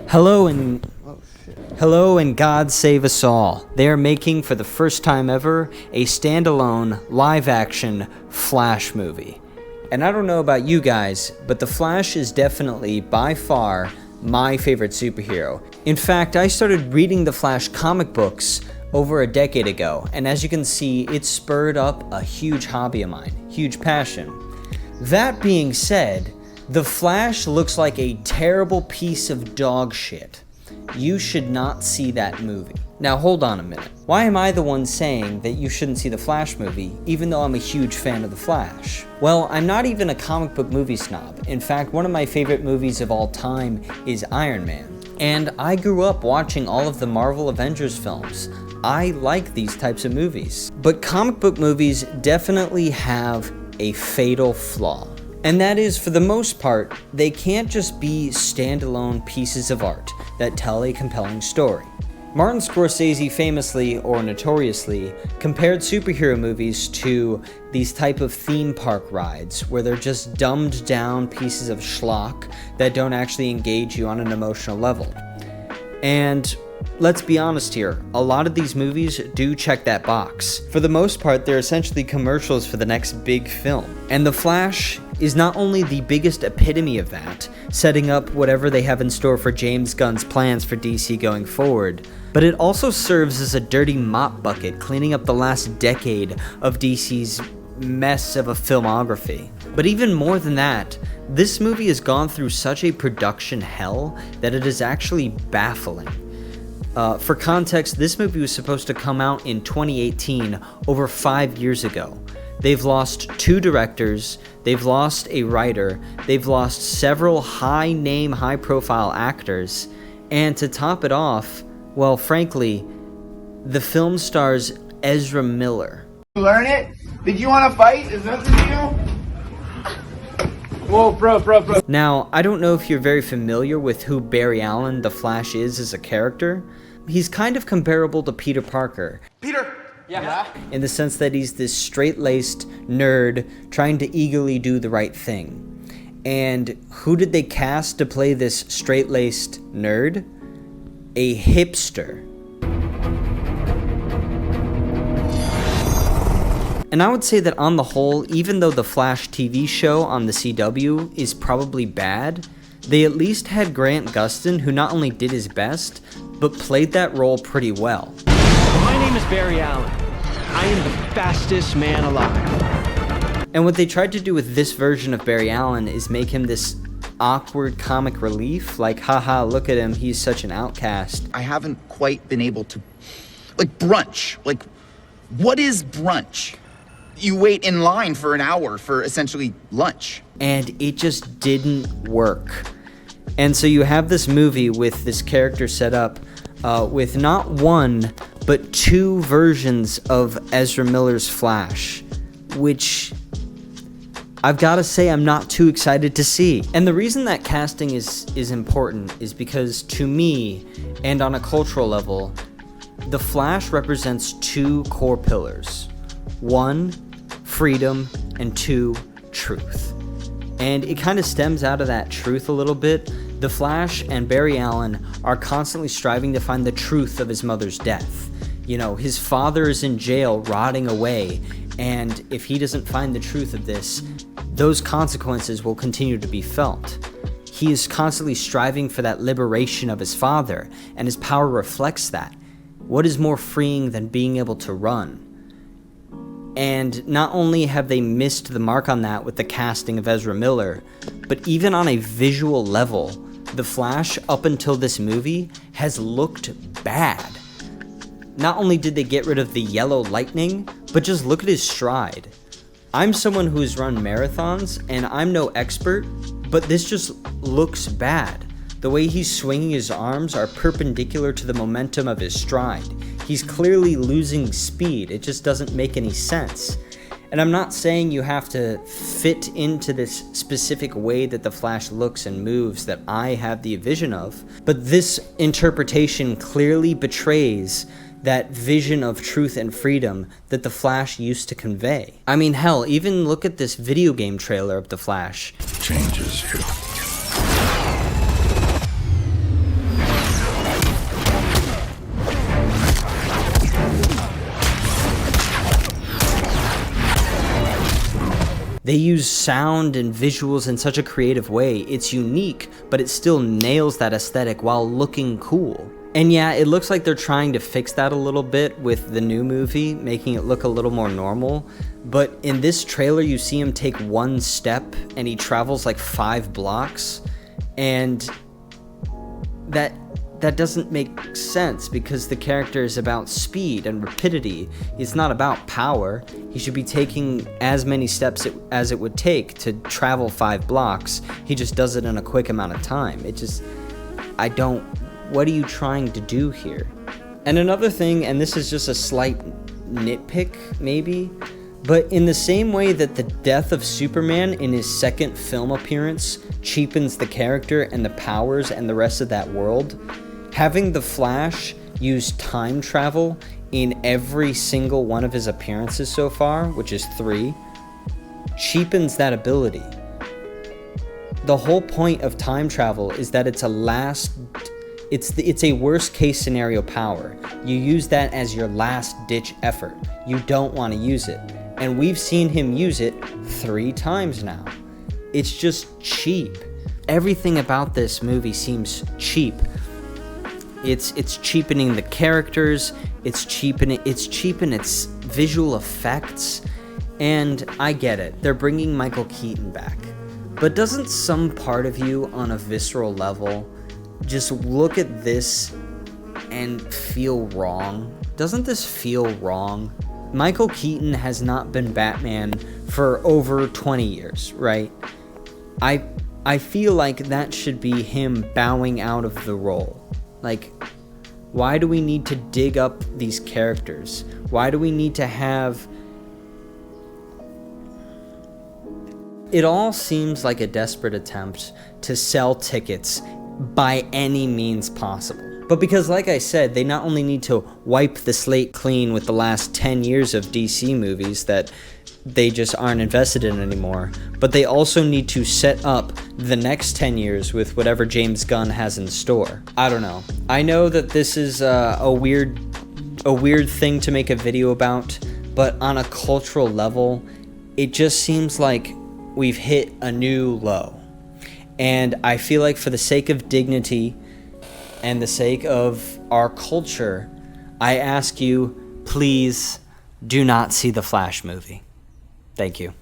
Hello and God save us all. They are making for the first time ever a standalone live-action Flash movie. And I don't know about you guys, but the Flash is definitely by far my favorite superhero. In fact, I started reading the Flash comic books over a decade ago, and as you can see, it spurred up a huge hobby of mine, huge passion. That being said, the Flash looks like a terrible piece of dog shit. You should not see that movie. Now hold on a minute. Why am I the one saying that you shouldn't see the Flash movie, even though I'm a huge fan of the Flash? Well, I'm not even a comic book movie snob. In fact, one of my favorite movies of all time is Iron Man. And I grew up watching all of the Marvel Avengers films. I like these types of movies. But comic book movies definitely have a fatal flaw. And that is, for the most part, they can't just be standalone pieces of art that tell a compelling story. Martin Scorsese famously, or notoriously, compared superhero movies to these type of theme park rides where they're just dumbed down pieces of schlock that don't actually engage you on an emotional level. And let's be honest here, a lot of these movies do check that box. For the most part, they're essentially commercials for the next big film. And The Flash is not only the biggest epitome of that, setting up whatever they have in store for James Gunn's plans for DC going forward, but it also serves as a dirty mop bucket cleaning up the last decade of DC's mess of a filmography. But even more than that, this movie has gone through such a production hell that it is actually baffling. For context, this movie was supposed to come out in 2018, over 5 years ago. They've lost 2 directors, they've lost a writer, they've lost several high-name, high-profile actors, and to top it off, well, frankly, the film stars Ezra Miller. You learn it? Did you want to fight? Is that the deal? Whoa, bro. Now, I don't know if you're very familiar with who Barry Allen, the Flash, is as a character. He's kind of comparable to Peter Parker. Peter! Yeah. In the sense that he's this straight-laced nerd trying to eagerly do the right thing. And who did they cast to play this straight-laced nerd? A hipster. And I would say that on the whole, even though the Flash TV show on the CW is probably bad, they at least had Grant Gustin, who not only did his best, but played that role pretty well. My name is Barry Allen. I am the fastest man alive. And what they tried to do with this version of Barry Allen is make him this awkward comic relief, like, haha, look at him, he's such an outcast. I haven't quite been able to, brunch. What is brunch? You wait in line for an hour for essentially lunch. And it just didn't work. And so you have this movie with this character set up with not one, but 2 versions of Ezra Miller's Flash, which I've got to say I'm not too excited to see. And the reason that casting is important is because, to me, and on a cultural level, the Flash represents 2 core pillars. 1, freedom, and 2, truth. And it kind of stems out of that truth a little bit. The Flash and Barry Allen are constantly striving to find the truth of his mother's death. You know, his father is in jail rotting away, and if he doesn't find the truth of this, those consequences will continue to be felt. He is constantly striving for that liberation of his father, and his power reflects that. What is more freeing than being able to run? And not only have they missed the mark on that with the casting of Ezra Miller, but even on a visual level, the Flash, up until this movie, has looked bad. Not only did they get rid of the yellow lightning, but just look at his stride. I'm someone who's run marathons, and I'm no expert, but this just looks bad. The way he's swinging his arms are perpendicular to the momentum of his stride. He's clearly losing speed, it just doesn't make any sense. And I'm not saying you have to fit into this specific way that the Flash looks and moves that I have the vision of, but this interpretation clearly betrays that vision of truth and freedom that the Flash used to convey. I mean, hell, even look at this video game trailer of the Flash. Changes you. They use sound and visuals in such a creative way. It's unique, but it still nails that aesthetic while looking cool. And yeah, it looks like they're trying to fix that a little bit with the new movie, making it look a little more normal. But in this trailer, you see him take one step and he travels like 5 blocks. And that doesn't make sense because the character is about speed and rapidity. It's not about power. He should be taking as many steps as it would take to travel 5 blocks. He just does it in a quick amount of time. What are you trying to do here? And another thing, and this is just a slight nitpick maybe, but in the same way that the death of Superman in his second film appearance cheapens the character and the powers and the rest of that world, having the Flash use time travel in every single one of his appearances so far, which is 3, cheapens that ability. The whole point of time travel is that it's a worst case scenario power. You use that as your last ditch effort. You don't want to use it. And we've seen him use it 3 times now. It's just cheap. Everything about this movie seems cheap. It's cheapening the characters, it's cheapening its visual effects, and I get it. They're bringing Michael Keaton back. But doesn't some part of you on a visceral level just look at this and feel wrong? Doesn't this feel wrong? Michael Keaton has not been Batman for over 20 years, right? I feel like that should be him bowing out of the role. Like, why do we need to dig up these characters? Why do we need to have... It all seems like a desperate attempt to sell tickets by any means possible. But because, like I said, they not only need to wipe the slate clean with the last 10 years of DC movies that they just aren't invested in anymore, but they also need to set up the next 10 years with whatever James Gunn has in store. I don't know. I know that this is a weird thing to make a video about, but on a cultural level, it just seems like we've hit a new low. And I feel like for the sake of dignity and the sake of our culture, I ask you, please do not see the Flash movie. Thank you.